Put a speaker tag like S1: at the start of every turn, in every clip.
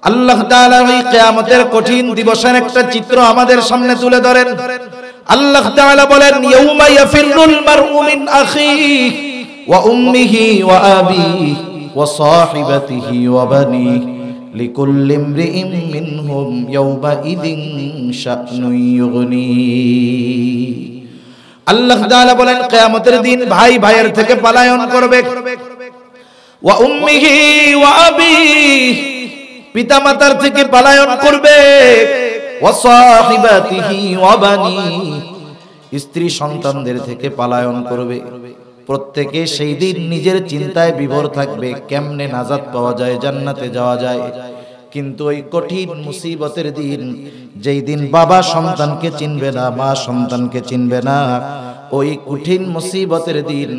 S1: আল্লাহ তাআলা ওই কিয়ামতের কঠিন দিবসের একটা চিত্র আমাদের সামনে তুলে ধরেন। আল্লাহ তাআলা বলেন, ইয়াউমা ইয়াফিরুল মারউ মিন আখিহি ওয়া উম্মিহি ওয়া আবিহি ওয়া সাহিবাতিহি ওয়া বানিহি লিকুল্লি ইমরিইন মিনহুম ইয়াউমাইযিন শা'নুন ইউগনি। আল্লাহ তাআলা বলেন, কিয়ামতের দিন ভাই ভাইয়ের থেকে পলায়ন করবে। ওয়া উম্মিহি ওয়া আবিহি, পিতামাতার থেকে পলায়ন করবে। ওয়া সাহিবাতিহি ওয়া বানিহি, স্ত্রী সন্তানদের থেকে পলায়ন করবে। প্রত্যেকে সেই দিন নিজের চিন্তায় বিভোর থাকবে, কেমনে নাজাত পাওয়া যায়, জান্নাতে যাওয়া যায়। কিন্তু ওই কঠিন মুসিবতের দিন, যেই দিন বাবা সন্তানকে চিনবে না, মা সন্তানকে চিনবে না, ওই কঠিন মুসিবতের দিন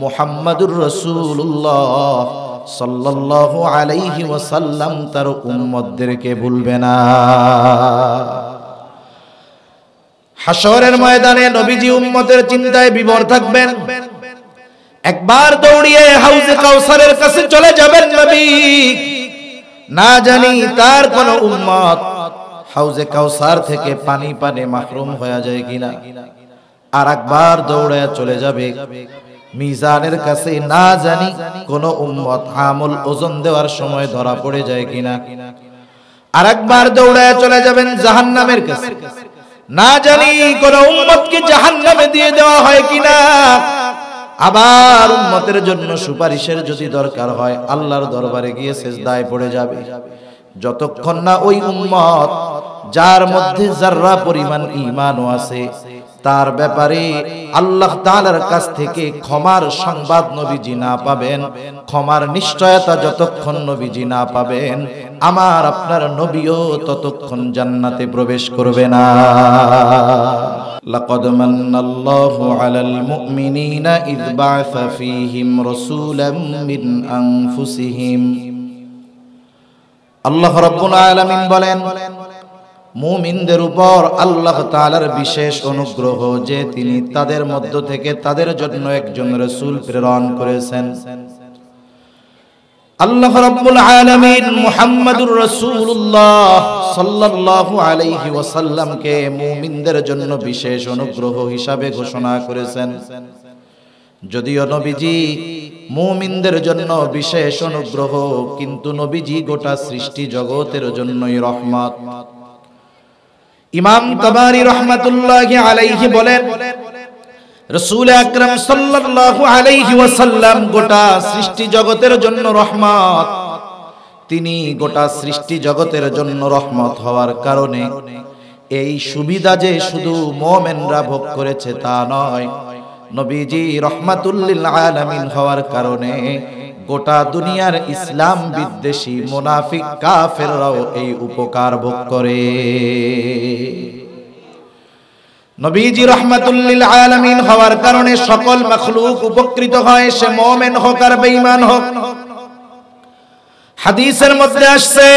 S1: মুহাম্মাদুর রাসূলুল্লাহ সাল্লাল্লাহু আলাইহি ওয়াসাল্লাম তার উম্মতদেরকে ভুলবে না। হাশরের ময়দানে নবীজি উম্মতের চিন্তায় বিভোর থাকবেন। একবার দৌড়িয়ে হাউজে কাউসারের কাছে চলে যাবেন নবী, না জানি তার কোন উম্মত হাউজে কাউসার থেকে পানি পানে মাহরুম হয়ে যায় কিনা। আর একবার দৌড়ায় চলে যাবে মিজানের কাছে, না জানি কোন উম্মত আমল ওজন দেওয়ার সময় ধরা পড়ে যায় কিনা। আর একবার দৌড়ায় চলে যাবেন জাহান্নামের কাছে, না জানি কোন উম্মতকে জাহান্নামে দিয়ে দেওয়া হয় কিনা। আবার উম্মতের জন্য সুপারিশের যদি দরকার হয়, আল্লাহর দরবারে গিয়ে সিজদায় পড়ে যাবে। যতক্ষণ না ওই উম্মত যার মধ্যে যাররা পরিমাণ ঈমানও আছে, তার ব্যাপারে আল্লাহ তাআলার কাছ থেকে ক্ষমার সংবাদ নবীজি না পাবেন, ক্ষমার নিশ্চয়তা যতক্ষণ নবীজি না পাবেন, আমার আপনার নবীও ততক্ষণ জান্নাতে প্রবেশ করবে না। লাকাদ মান্নাল্লাহু আলাল মুমিনিনা ইয বা'আসা ফীহিম রাসূলাম মিন আনফুসিহিম। আল্লাহ রাব্বুল আলামিন বলেন, মুমিনদের উপর আল্লাহ তাআলার বিশেষ অনুগ্রহ যে তিনি তাদের মধ্য থেকে তাদের জন্য একজন রাসূল প্রেরণ করেছেন। আল্লাহ রাব্বুল আলামিন মুহাম্মাদুর রাসূলুল্লাহ সাল্লাল্লাহু আলাইহি ওয়াসাল্লামকে মুমিনদের জন্য বিশেষ অনুগ্রহ হিসাবে ঘোষণা করেছেন। যদিও নবীজি মুমিনদের জন্য বিশেষ অনুগ্রহ, কিন্তু নবীজি গোটা সৃষ্টি জগতের জন্যই রহমত। ইমাম তাবারি রাহমাতুল্লাহি আলাইহি বলেন, রাসূল আকরাম সাল্লাল্লাহু আলাইহি ওয়াসাল্লাম গোটা সৃষ্টি জগতের জন্য রহমত। তিনি গোটা সৃষ্টি জগতের জন্য রহমত হওয়ার কারণে এই সুবিধা যে শুধু মুমিনরা ভোগ করেছে তা নয়, নবীজি রহমাতুল লিল আলামিন হওয়ার কারণে গোটা দুনিয়ার ইসলাম বিদ্বেষী মুনাফিক কাফেররাও এই উপকার ভোগ করে। নবীজি রহমাতুল লিল আলামিন হওয়ার কারণে সকল মাখলুক উপকৃত হয়, সে মুমিন হোক আর বেঈমান হোক। হাদিসের মধ্যে আসছে,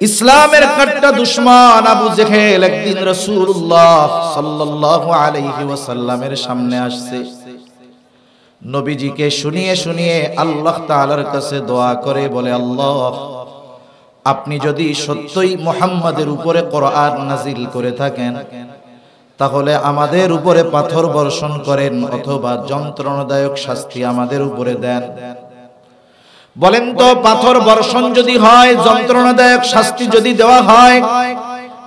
S1: ইসলামের কট্টা দুশমন আবু জেহেল একদিন রাসূলুল্লাহ সাল্লাল্লাহু আলাইহি ওয়াসাল্লামের সামনে আসছে। নবীজিকে শুনিয়ে শুনিয়ে আল্লাহ তাআলার কাছে দোয়া করে বলে, আল্লাহ, আপনি যদি সত্যই মুহাম্মাদের উপরে কোরআন নাজিল করে থাকেন, তাহলে আমাদের উপরে পাথর বর্ষণ করেন অথবা যন্ত্রণাদায়ক শাস্তি আমাদের উপরে দেন। বলেন তো, পাথর বর্ষণ যদি হয়, যন্ত্রণাদায়ক শাস্তি যদি দেওয়া হয়,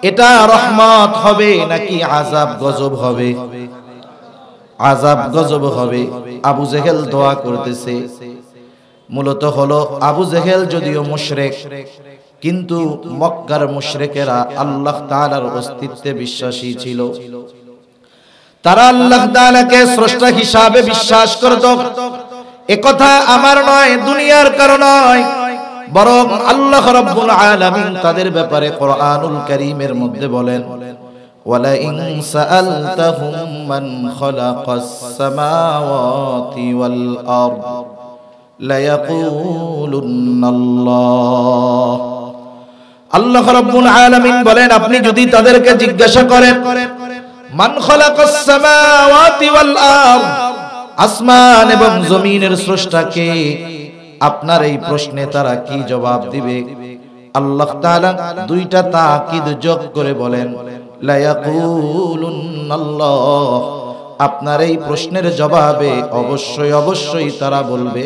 S1: এটা রহমত হবে নাকি আযাব গজব হবে? আযাব গজব হবে। আবু জেহেল দোয়া করতেছে। মূলত হলো আবু জেহেল যদিও মুশরিক, কিন্তু মক্কার মুশরিকেরা আল্লাহ তাআলার অস্তিত্বে বিশ্বাসী ছিল। তারা আল্লাহ তাআলাকে স্রষ্টা হিসাবে বিশ্বাস করত। একথা আমার নয়, দুনিয়ার কারণ নয়, বরং আল্লাহ রাব্বুল আলামিন তাদের ব্যাপারে কোরআনুল কারীমের মধ্যে বলেন, ওয়ালা ইন সাআলতাহুম মান খালাকাস সামাওয়াতি ওয়াল আরদ লা ইয়াকুলুন্নাল্লাহ। আল্লাহ রাব্বুল আলামিন বলেন, আপনি যদি তাদেরকে জিজ্ঞাসা করেন মান খালাকাস সামাওয়াতি ওয়াল আরদ, আসমান এবং জমিনের স্রষ্টা কে, আপনার এই প্রশ্নে তারা কি জবাব দিবে? আল্লাহ তাআলা দুইটা তাকিদ যোগ করে বলেন লা ইয়াকুলুনাল্লাহ, আপনার এই প্রশ্নের জবাবে অবশ্যই অবশ্যই তারা বলবে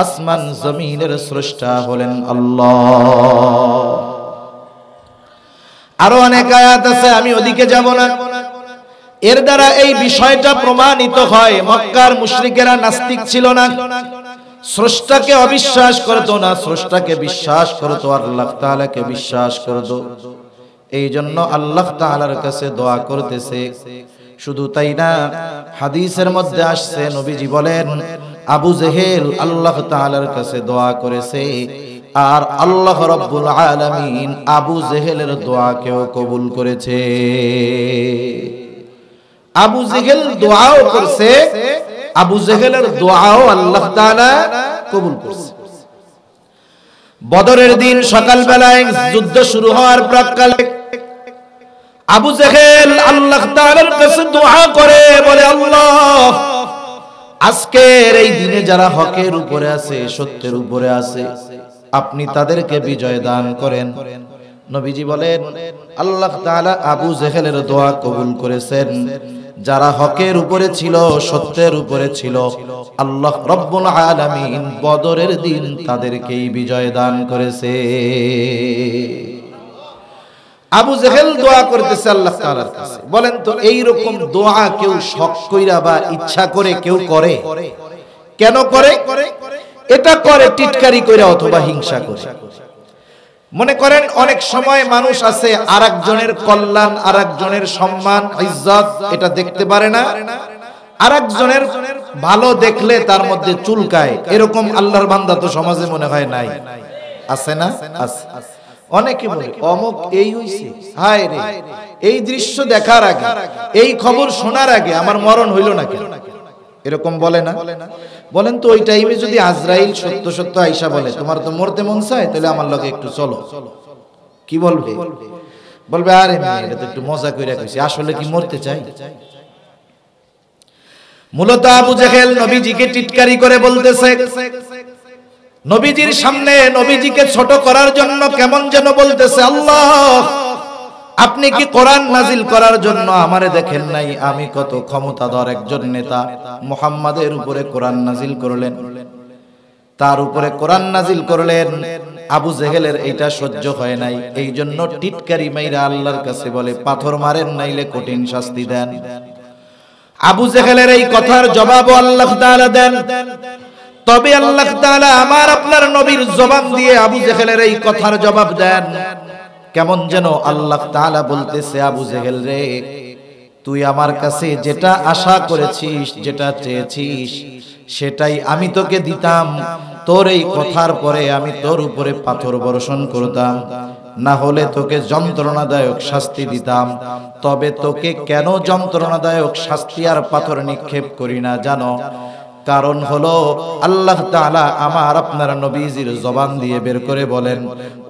S1: আসমান জমিনের স্রষ্টা হলেন আল্লাহ। আরো অনেক আয়াত আছে, আমি ওদিকে যাব না। এর দ্বারা এই বিষয়টা প্রমাণিত হয় মক্কার মুশরিকেরা নাস্তিক ছিল না, স্রষ্টাকে অবিশ্বাস করতো না, স্রষ্টাকে বিশ্বাস করতো, আল্লাহ তাআলাকে বিশ্বাস করতো। এই জন্য আল্লাহ তাআলার কাছে দোয়া করতেছে। শুধু তাই না, হাদিসের মধ্যে আসছে নবীজি বলেন আবু জেহেল আল্লাহ তাআলার কাছে দোয়া করেছে, আর আল্লাহ রাব্বুল আলামিন আবু জেহেলের দোয়াকেও কবুল করেছে। আবু জেহেল দোয়াও করছে, আবু জেহেলের দোয়াও আল্লাহ তাআলা কবুল করছে। বদরের দিন সকালবেলায় যুদ্ধ শুরু হওয়ার প্রাক্কালে আবু জেহেল আল্লাহ তাআলার কাছে দোয়া করে বলে, আল্লাহ আজকের এই দিনে যারা হকের উপরে আছে, সত্যের উপরে আছে, আপনি তাদেরকে বিজয় দান করেন। নবীজি বলেন আল্লাহ তাআলা আবু জেহেলের দোয়া কবুল করেছেন। যারা হকের উপরে ছিল, সত্যের উপরে ছিল, আল্লাহ রব্বুল আলামিন বদরের দিন তাদেরকেই বিজয় দান করেছে। আবু জেহেল দোয়া করতেছে আল্লাহ তাআলার কাছে। বলেন তো এই রকম দোয়া কেউ শখ কইরা বা ইচ্ছা করে কেউ করে? কেন করে? এটা করে টিটকারি কইরা অথবা হিংসা করে। মনে করেন অনেক সময় মানুষ আছে আরেকজনের কল্যাণ, আরেকজনের সম্মান, ইজ্জত এটা দেখতে পারে না, আরেকজনের ভালো দেখলে তার মধ্যে চুলকায়। এরকম আল্লাহর বান্দা তো সমাজে মনে হয় নাই? আছে না? আছে। অনেকে বলে অমুক এই হইছে, হায় রে এই দৃশ্য দেখার আগে, এই খবর শোনার আগে আমার মরণ হইল না কেন? এরকম বলে না? বলেন তো ওই টাইমে যদি আজরাইল সত্য সত্য আইসা বলে তোমার তো মরতে মন চায়, তাহলে আমার লগে একটু চলো, কি বলবে? বলবে আরে এটা তো একটু মজা কইরা কইছি, আসলে কি মরতে চাই? মূলত আবু জেহেল নবীজিকে টিটকারি করে বলতেছে, নবীজির সামনে নবীজিকে ছোট করার জন্য কেমন যেন বলতেছে, আল্লাহ আপনি কি কোরআন নাজিল করার জন্য আমারে দেখেন নাই? আমি কত ক্ষমতাধর একজন নেতা, মুহাম্মাদের উপরে কোরআন নাজিল করলেন, তার উপরে কোরআন নাজিল করলেন। আবু জেহেলের এইটা সহ্য হয় নাই, এই জন্য টিটকারি মাইরা আল্লাহর কাছে বলে পাথর মারেন নাইলে কঠিন শাস্তি দেন। আবু জেহেলের এই কথার জবাবও আল্লাহ তাআলা দেন। তবে আল্লাহ তাআলা আমার আপনার নবীর জবান দিয়ে আবু জেহেলের এই কথার জবাব দেন। কেমন যেন আল্লাহ তাআলা বলতেছে, আবু জেহেল রে, তুই আমার কাছে যেটা আশা করেছিস, যেটা চেয়েছিস, সেটাই আমি তোকে দিতাম। তোর এই কথার পরে আমি তোর উপরে পাথর বর্ষণ করতাম, না হলে তোকে যন্ত্রণাদায়ক শাস্তি দিতাম। তবে তোকে কেন যন্ত্রণাদায়ক শাস্তি আর পাথর নিক্ষেপ করি না জানো? কারণ হলো আল্লাহ তাআলা আমার আপনার নবীজির জবান দিয়ে বের করে বলেন,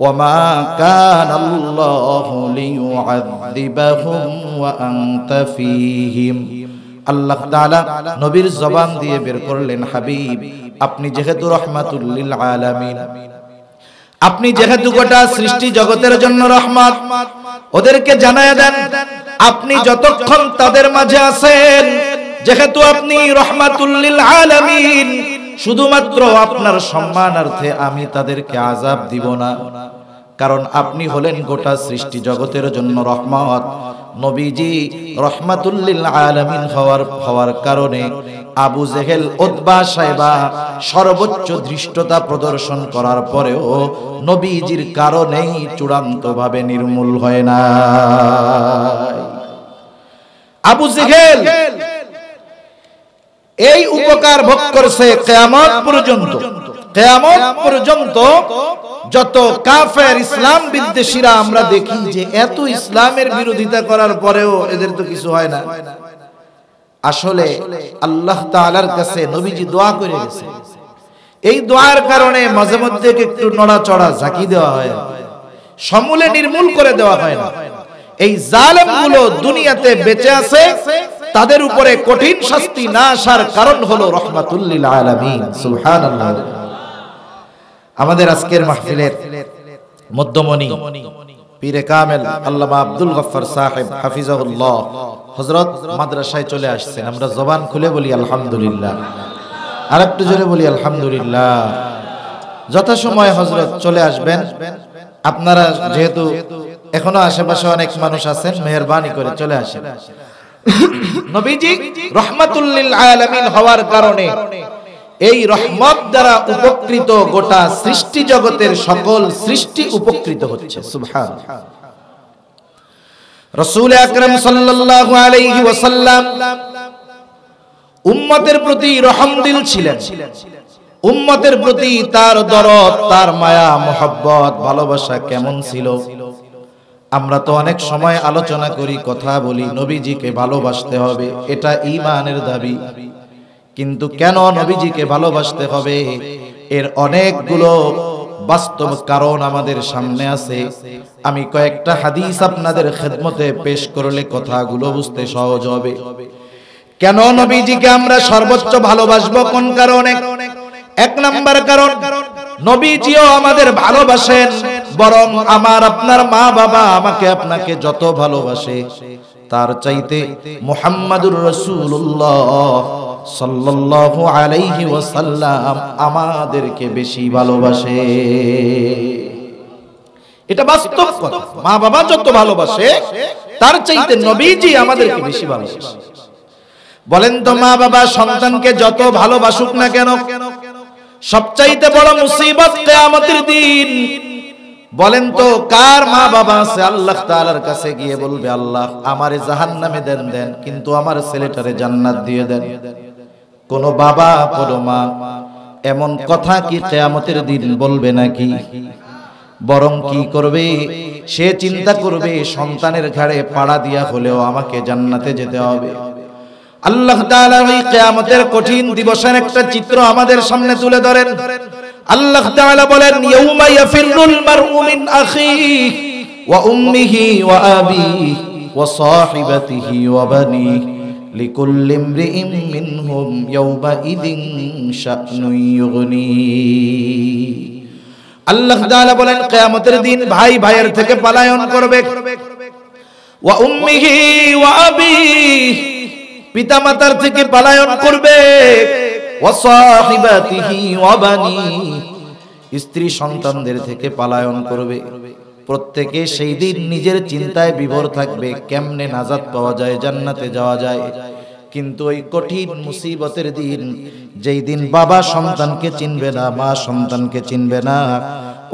S1: ওমা কানাল্লাহু লিয়ুআযিবাহুম ওয়া আনতা ফীহিম। আল্লাহ তাআলা নবীর জবান দিয়ে বের করলেন, হাবিব আপনি যেহেতু রাহমাতুল লিল আলামিন, আপনি যেহেতু গোটা সৃষ্টি জগতের জন্য রহমত, ওদেরকে জানায়া দেন আপনি যতক্ষণ তাদের মাঝে আছেন, যেহেতু আপনি রাহমাতুল লিল আলামিন, শুধুমাত্র আপনার সম্মানার্থে আমি তাদেরকে আযাব দিব না। কারণ আপনি হলেন গোটা সৃষ্টি জগতের জন্য রহমত। নবীজি রাহমাতুল লিল আলামিন হওয়ার কারণে আবু জেহেল, উতবা, শায়বা সর্বোচ্চ ধৃষ্টতা প্রদর্শন করার পরেও নবীজির কারণেই চূড়ান্তভাবে নির্মূল হয় না। আবু জেহেল এই উপকার ভোগ করছে কিয়ামত পর্যন্ত। কিয়ামত পর্যন্ত যত কাফের ইসলাম বিদ্বেষীরা আমরা দেখি যে এত ইসলামের বিরোধিতা করার পরেও এদের তো কিছু হয় না। আসলে আল্লাহ তাআলার কাছে নবীজি দোয়া করে গেছে, এই দোয়ার কারণে মাঝে মধ্যে একটু নড়াচড়া ঝাঁকি দেওয়া হয়, সমূলে নির্মূল করে দেওয়া হয় না। এই জালেমগুলো দুনিয়াতে বেঁচে আছে, তাদের উপরে কঠিন শাস্তি না আসার কারণ হলো রাহমাতুল লিল আলামিন। সুবহানাল্লাহ। আমাদের আজকের মাহফিলের মধ্যমণি পীরে কামেল আল্লামা আব্দুল গফফার সাহেব হাফিজাহুল্লাহ হযরত মাদ্রাসায় চলে আসছেন। আমরা জবান খুলে বলি আলহামদুলিল্লাহ, আর একটু জোরে বলি আলহামদুলিল্লাহ। যথাসময়ে হযরত চলে আসবেন। আপনারা যেহেতু এখনো আশেপাশে অনেক মানুষ আছেন, মেহেরবানি করে চলে আসেন। নবীজি রাহমাতুল লিল আলামিন হওয়ার কারণে এই রহমত দ্বারা উপকৃত গোটা সৃষ্টি জগতের সকল সৃষ্টি উপকৃত হচ্ছে। সুবহানাল্লাহ। রাসূল আকরাম সাল্লাল্লাহু আলাইহি ওয়াসাল্লাম উম্মতের প্রতি রহমদিল ছিলেন। উম্মতের প্রতি তার দরদ, তার মায়া, মোহাব্বত, ভালোবাসা কেমন ছিল? আমরা তো অনেক সময় আলোচনা করি, কথা বলি, নবীজিকে ভালোবাসতে হবে, এটা ঈমানের দাবি। কিন্তু কেন নবীজিকে ভালোবাসতে হবে? এর অনেকগুলো বাস্তব কারণ আমাদের সামনে আছে। আমি কয়েকটা হাদিস আপনাদের খেদমতে পেশ করলে কথাগুলো বুঝতে সহজ হবে। কেন নবীজিকে আমরা সর্বোচ্চ ভালোবাসবো, কোন কারণে? এক নাম্বার কারণ, নবীজিও আমাদের ভালোবাসেন, বরং আমার আপনার মা বাবা আমাকে আপনাকে যত ভালোবাসে তার চাইতে মুহাম্মাদুর রাসূলুল্লাহ সাল্লাল্লাহু আলাইহি ওয়াসাল্লাম আমাদেরকে বেশি ভালোবাসে। এটা বাস্তব কথা। মা বাবা যত ভালোবাসে তার চাইতে নবীজি আমাদেরকে বেশি ভালোবাসে। বলেন তো, মা বাবা সন্তানকে যত ভালোবাসুক না কেন, সবচাইতে বড় মুসিবত কিয়ামতের দিন। বলেন তো, কার মা বাবা আছে আল্লাহ তাআলার কাছে গিয়ে বলবে, আল্লাহ আমারে জাহান্নামে দেন, কিন্তু আমার ছেলেটারে জান্নাত দিয়ে দেন? কোন বাবা, কোন মা এমন কথা কি কিয়ামতের দিন বলবে নাকি? বরং কি করবে? সে চিন্তা করবে, সন্তানের ঘাড়ে পাড়া দিয়া হলেও আমাকে জান্নাতে যেতে হবে। আল্লাহ তাআলা ওই কিয়ামতের কঠিন দিবসের একটা চিত্র আমাদের সামনে তুলে ধরেন। আল্লাহ তাআলা বলেন, ইয়াউমা ইয়াফিরুল মারউ মিন আখিহি ওয়া উম্মিহি ওয়া আবিহি ওয়া সাহিবাতিহি ওয়া বানিহি লিকুল্লি ইমরিইন মিনহুম ইয়াউমা ইযিন শা'নুন ইউগনি। আল্লাহ তাআলা বলেন, কিয়ামতের দিন ভাই ভাইয়ের থেকে পলায়ন করবে। ওয়া উম্মিহি ওয়া আবিহি, পিতামাতার থেকে পলায়ন করবে। ওয়া সাহিবাতিহি ওয়া বানিহি, স্ত্রী সন্তানদের থেকে পলায়ন করবে। প্রত্যেকে সেই দিন নিজের চিন্তায় বিভোর থাকবে, কেমনে নাজাত পাওয়া যায়, জান্নাতে যাওয়া যায়। কিন্তু ওই কঠিন মুসিবতের দিন, যেই দিন বাবা সন্তানকে চিনবে না, মা সন্তানকে চিনবে না,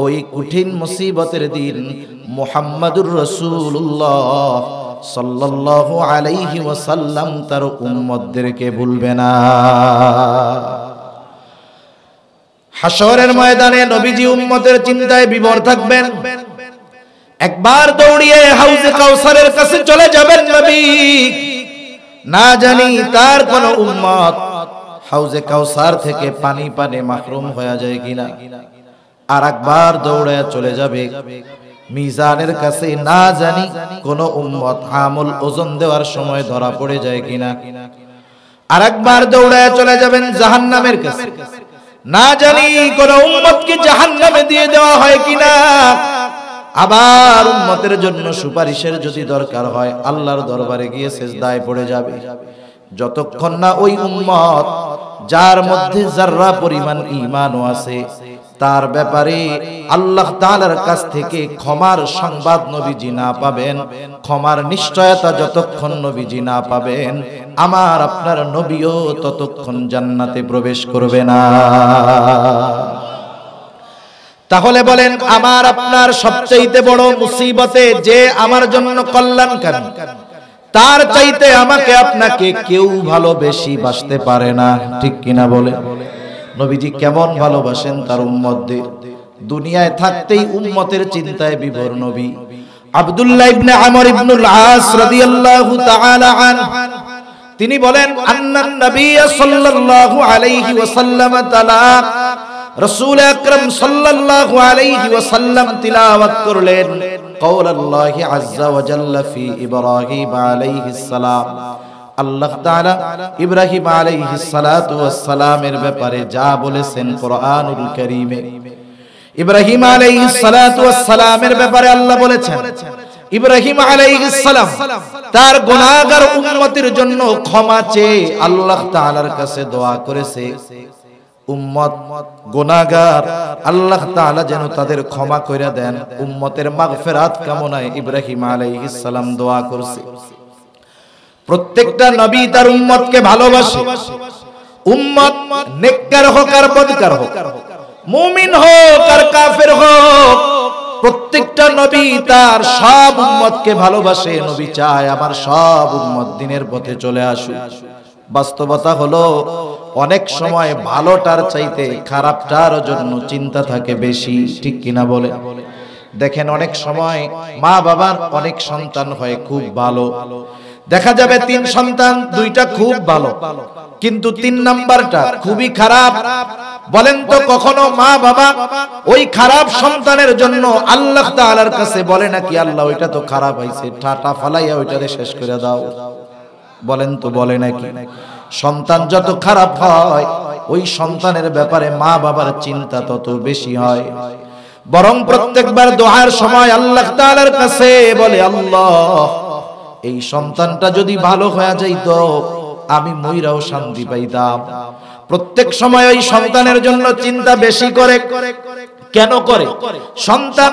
S1: ওই কঠিন মুসিবতের দিন মুহাম্মাদুর রাসূলুল্লাহ সাল্লাল্লাহু আলাইহি ওয়াসাল্লাম তার উম্মতদেরকে ভুলবে না। হাশরের ময়দানে নবীজি উম্মতের চিন্তায় বিভোর থাকবেন। একবার দৌড়িয়ে হাউজে কাউসারের কাছে চলে যাবেন নবী। না জানি তার কোন উম্মত হাউজে কাউসার থেকে পানি পানে মাহরুম হয়ে যায় কিনা। আর একবার দৌড়ে চলে যাবে মিজানের কাছে, না জানি কোন উম্মত আমল ওজন দেওয়ার সময় ধরা পড়ে যায় কিনা। আর একবার দৌড়ে চলে যাবেন জাহান্নামের কাছে, না জানি কোন উম্মতকে জাহান্নামে দিয়ে দেওয়া হয় কিনা। আবার উম্মতের জন্য সুপারিশের যদি দরকার হয় আল্লাহর দরবারে গিয়ে সিজদায় পড়ে যাবে। যতক্ষণ না ওই উম্মত যার মধ্যে যাররা পরিমাণ ঈমানও আছে তার ব্যাপারে আল্লাহ তাআলার কাছ থেকে ক্ষমার সংবাদ নবীজি না পাবেন, ক্ষমার নিশ্চয়তা যতক্ষণ নবীজি না পাবেন, আমার আপনার নবীও ততক্ষণ জান্নাতে প্রবেশ করবে না। তাহলে বলেন, আমার আপনার সবচাইতে বড় মুসিবতে যে আমার জন্য কল্যাণকারী, তার চাইতে আমাকে আপনাকে কেউ ভালো বেশি বাসতে পারে না, ঠিক কিনা বলেন? নবীজি কেমন ভালোবাসেন তার উম্মতদের। দুনিয়ায় থাকতেই উম্মতের চিন্তায় বিভোর নবী। আব্দুল্লাহ ইবনে আমর ইবনুল আস রাদিয়াল্লাহু তাআলা আনহু তিনি বলেন, আন্নান নবী সাল্লাল্লাহু আলাইহি ওয়াসাল্লাম তাআলা, রাসূল আকরাম সাল্লাল্লাহু আলাইহি ওয়াসাল্লাম তিলাওয়াত করলেন কওলাল্লাহি আযজা ওয়া জাল্লা ফি ইব্রাহিম আলাইহিস সালাম। আল্লাহ তাআলা ইব্রাহিম আলাইহিস সালাতু ওয়াস সালামের ব্যাপারে যা বলেছেন কোরআনুল কারীমে, ইব্রাহিম আলাইহিস সালাতু ওয়াস সালামের ব্যাপারে আল্লাহ বলেছেন, ইব্রাহিম আলাইহিস সালাম তার গুনাহগার উম্মতের জন্য ক্ষমা চেয়ে আল্লাহ তাআলার কাছে দোয়া করেছে, উম্মত গুনাহগার আল্লাহ তাআলা যেন তাদের ক্ষমা কইরা দেন। উম্মতের মাগফিরাত কামনায় ইব্রাহিম আলাইহিস সালাম দোয়া করছে। প্রত্যেকটা নবী তার উম্মতকে ভালোবাসে। উম্মত নেককার হোক আর বদকার হোক, মুমিন হোক আর কাফের হোক, প্রত্যেকটা নবী তার সব উম্মতকে ভালোবাসে। নবী চায় আমার সব উম্মত দ্বীনের পথে চলে আসুক। বাস্তবতা হলো অনেক সময় ভালোটার চাইতে খারাপটার জন্য চিন্তা থাকে বেশি, ঠিক কিনা বলে? দেখেন অনেক সময় মা বাবার অনেক সন্তান হয় খুব ভালো, দেখা যাবে 3 সন্তান 2টা খুব ভালো, কিন্তু 3 নাম্বারটা খুবই খারাপ। বলেন তো কখনো মা বাবা ওই খারাপ সন্তানের জন্য আল্লাহ তাআলার কাছে বলে নাকি আল্লাহ ওইটা তো খারাপ হইছে, ঠাটা ফালাইয়া ওইটারে শেষ করে দাও? বলেন তো বলে নাকি? সন্তান যত খারাপ হয় ওই সন্তানের ব্যাপারে মা বাবার চিন্তা তত বেশি হয়। বরং প্রত্যেকবার দোয়ার সময় আল্লাহ তাআলার কাছে বলে, আল্লাহ এই সন্তানটা যদি ভালো হয়ে যাইতো আমি মইরাও শান্তি পাইতাম। প্রত্যেক সময় ওই সন্তানের জন্য চিন্তা বেশি করে। কেন করে? সন্তান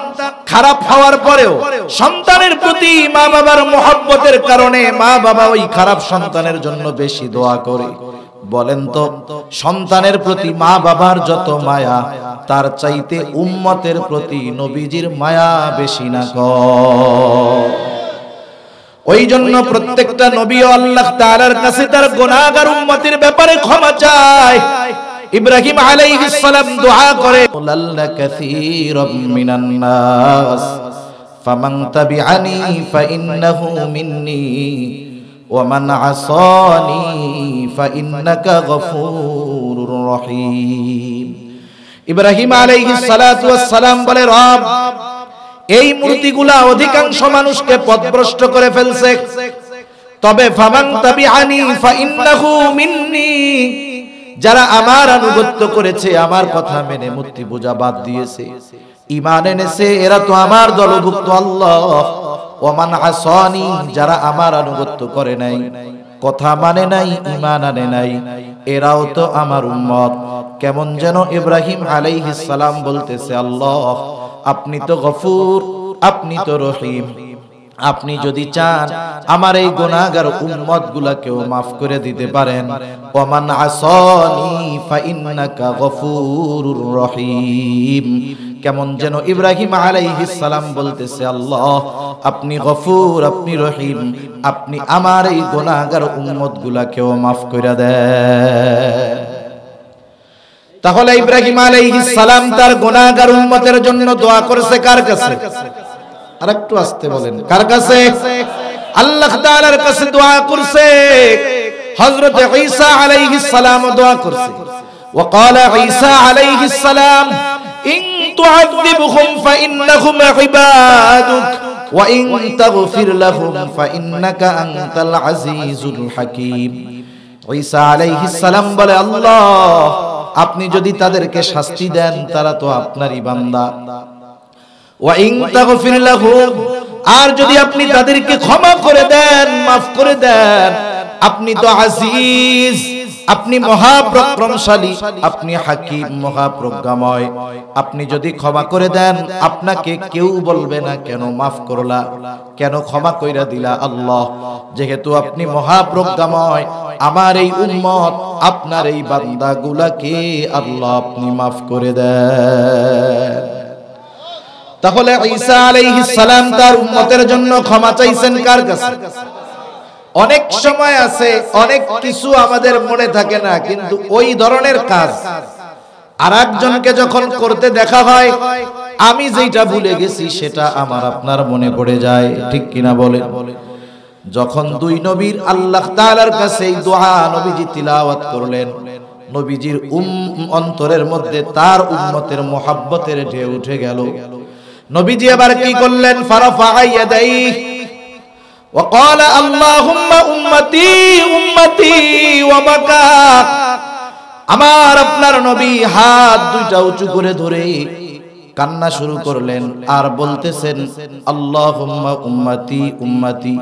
S1: খারাপ হওয়ার পরেও সন্তানের প্রতি মা বাবার মহব্বতের কারণে মা বাবা ওই খারাপ সন্তানের জন্য বেশি দোয়া করে। বলেন তো সন্তানের প্রতি মা বাবার যত মায়া, তার চাইতে উম্মতের প্রতি নবীজির মায়া বেশি না কম? ওই জন্য প্রত্যেকটা নবী আল্লাহ তাআলার কাছে তার গুনাহগার উম্মতের ব্যাপারে ক্ষমা চায়। ইব্রাহিম আলাইহিস সালাম দোয়া করে, লাল্লা কাসীরাম মিনান নাস ফামান তাবিআনি ফাইন্নাহু মিন্নি ওয়া মান আসানি ফাইন্নাকা গফুরুর রহিম। ইব্রাহিম আলাইহিস সালাতু ওয়াস সালাম বলে, রব এই মূর্তিগুলা অধিকাংশ মানুষকে পথভ্রষ্ট করে ফেলছে, তবে ফামান তাবিআনি ফাইন্নাহু মিন্নি, যারা আমার আনুগত্য করেছে, আমার কথা মেনে মূর্তি পূজা বাদ দিয়েছে, ঈমান এনেছে, এরা তো আমার দলভুক্ত। আল্লাহ ওয়া মান আসানি, যারা আমার আনুগত্য করে নাই, কথা মানে নাই, ঈমান আনে নাই, এরাও তো আমার উম্মত। কেমন যেন ইব্রাহিম আলাইহিস সালাম বলতেছে, আল্লাহ আপনি তো গফুর, আপনি তো রহিম, আপনি যদি চান আমার এই গুনাহগার উম্মত গুলাকেও মাফ করে দিতে পারেন। ওয়া মান আসানি ফাইন্নাকা গফুরুর রহিম। কেমন যেন ইব্রাহিম আলাইহিস সালাম বলতেছে, আল্লাহ আপনি গফুর, আপনি রহিম, আপনি আমার এই গুনাহগার উম্মত গুলাকেও মাফ করে দেন। তাহলে ইব্রাহিম আলাইহিস সালাম তার গুনাহগার উম্মতের জন্য দোয়া করেছে কার কাছে? আরেকটু আস্তে বলেন, কার কাছে? আল্লাহ তাআলার কাছে দোয়া করছে। হযরত ঈসা আলাইহিস সালাম দোয়া করছে। ওয়া ক্বালা ঈসা আলাইহিস সালাম, ইন তুআযিবহুম ফাইন্নাহুম ইবাদুক ওয়া ইন তাগফির লাহুম ফাইন্নাকা আনতাল আজিজুল হাকীম। ঈসা আলাইহিস সালাম বলে, আল্লাহ আপনি যদি তাদেরকে শাস্তি দেন তারা তো আপনারই বান্দা, ওয়া ইন তাগফির লাহুম, আর যদি আপনি তাদেরকে ক্ষমা করে দেন, মাফ করে দেন, আপনি তো আজিজ, আপনি মহাপরাক্রমশালী, আপনি হাকিম, মহাপ্রজ্ঞাময়। আপনি যদি ক্ষমা করে দেন আপনাকে কেউ বলবে না কেন মাফ করলা, কেন ক্ষমা কইরা দিলা। আল্লাহ যেহেতু আপনি মহাপ্রজ্ঞাময়, আমার এই উম্মত আপনার এই বান্দাগুলাকে আল্লাহ আপনি মাফ করে দেন। তাহলে ঈসা আলাইহিস সালাম তার উম্মতের জন্য ক্ষমা চাইছেন কার কাছে? অনেক সময় আছে অনেক কিছু আমাদের মনে থাকে না, কিন্তু ওই ধরনের কাজ আরেকজনকে যখন করতে দেখা হয়, আমি যেটা ভুলে গেছি সেটা আমার আপনার মনে পড়ে যায়, ঠিক কিনা বলেন? যখন দুই নবীর আল্লাহ তাআলার কাছে এই দোয়া নবীজি তিলাওয়াত করলেন, নবীজির অন্তরের মধ্যে তার উম্মতের মুহাব্বতের ঢেউ উঠে গেল। নবীজি আবার কি করলেন? ফারাফা ইয়াদাইহি ওয়া ক্বালা আল্লাহুম্মা উম্মতি উম্মতি ওয়া বাকা। আমার আপনার নবী হাত দুইটা উঁচু করে ধরে কান্না শুরু করলেন আর বলতেছেন, আল্লাহুম্মা উম্মতি উম্মতি,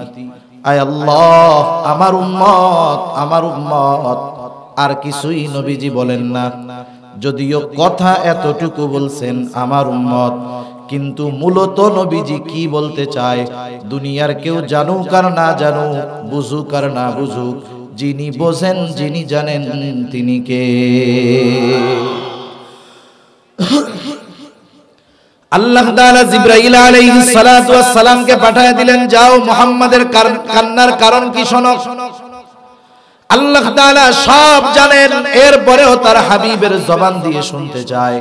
S1: আয় আল্লাহ আমার উম্মত আমার উম্মত। আর কিছুই নবীজি বলেন না, যদিও কথা এতটুকু বলছেন আমার উম্মত, কিন্তু মূলত নবীজি কি বলতে চায় দুনিয়ার কেউ জানুক আর না জানুক, বুঝুক আর না বুঝুক, যিনি বোঝেন যিনি জানেন তিনি কে? আল্লাহ তাআলা জিবরাইল আলাইহিস সালাতু ওয়াস সালামকে পাঠিয়ে দিলেন, যাও মুহাম্মাদের কান্নার কারণ কি শোনো। আল্লাহ তাআলা সব জানেন, এরপরেও তার হাবিবের জবান দিয়ে শুনতে চায়।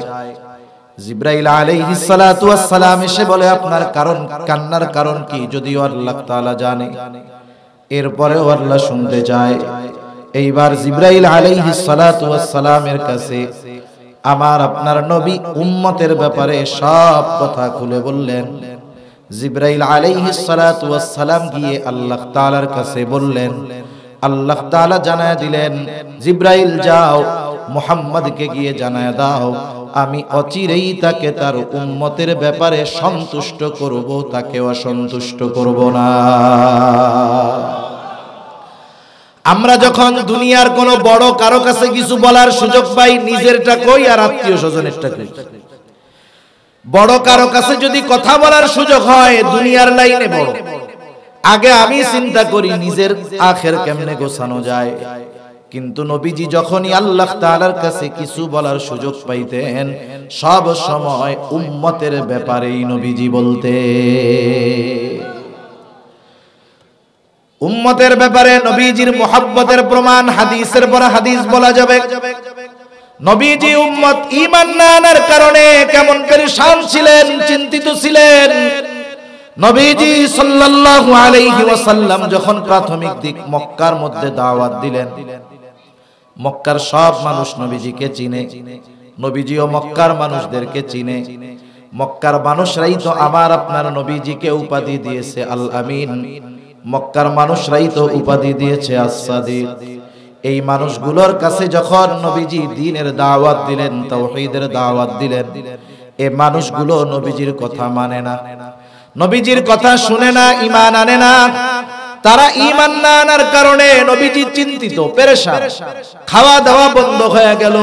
S1: জিবরাইল আলাইহিস সালাতু ওয়াস সালাম এসে বলে, আপনার কারণ কান্নার কারণ কি? যদিও আল্লাহ তাআলা জানে, এরপরেও আল্লাহ শুনতে চায়। এইবার জিবরাইল আলাইহিস সালাতু ওয়াস সালামের কাছে আমার আপনার নবী উম্মতের ব্যাপারে সব কথা খুলে বললেন। জিবরাইল আলাইহিস সালাতু ওয়াস সালাম গিয়ে আল্লাহ তাআলার কাছে বললেন, আল্লাহ তাআলা জানায় দিলেন, জিবরাইল যাও মুহাম্মদকে গিয়ে জানায় দাও, আমি অচিরেই তাকে তার উম্মতের ব্যাপারে সন্তুষ্ট করব, তাকে অসন্তুষ্ট করব না। আমরা যখন দুনিয়ার কোন বড় কারো কাছে কিছু বলার সুযোগ পাই, নিজেরটা কই আর আত্মীয় স্বজনেরটা কই। বড় কারো কাছে যদি কথা বলার সুযোগ হয়, দুনিয়ার লাইনে বড়, আগে আমি চিন্তা করি নিজের আখের কেমনে গোছানো যায়। কিন্তু নবীজি যখনই আল্লাহ তাআলার কাছে কিছু বলার সুযোগ পাইতেন, সব সময় উম্মতের ব্যাপারেই নবীজি বলতে। উম্মতের ব্যাপারে নবীজির মুহাব্বতের প্রমাণ হাদিসের পর হাদিস বলা যাবে। নবীজি উম্মত ঈমান না আনার কারণে কেমন পেরেশান ছিলেন, চিন্তিত ছিলেন। নবীজি সাল্লাল্লাহু আলাইহি ওয়াসাল্লাম যখন প্রাথমিক দিক মক্কার মধ্যে দাওয়াত দিলেন, মক্কার সব মানুষ নবীজিকে চিনে, নবীজিও মক্কার মানুষদেরকে চিনে। মক্কার মানুষরাই তো আমার আপনার নবীজিকে উপাধি দিয়েছে আল আমিন, মক্কার মানুষরাই তো উপাধি দিয়েছে as-সাদিক। এই মানুষগুলোর কাছে যখন নবীজি দ্বীনের দাওয়াত দিলেন, তাওহীদের দাওয়াত দিলেন, এই মানুষগুলো নবীজির কথা মানে না, নবীজির কথা শুনে না, ঈমান আনে না। তারা ঈমান না আনার কারণে নবীজি চিন্তিত, পেরেশান। খাওয়া দাওয়া বন্ধ হয়ে গেল,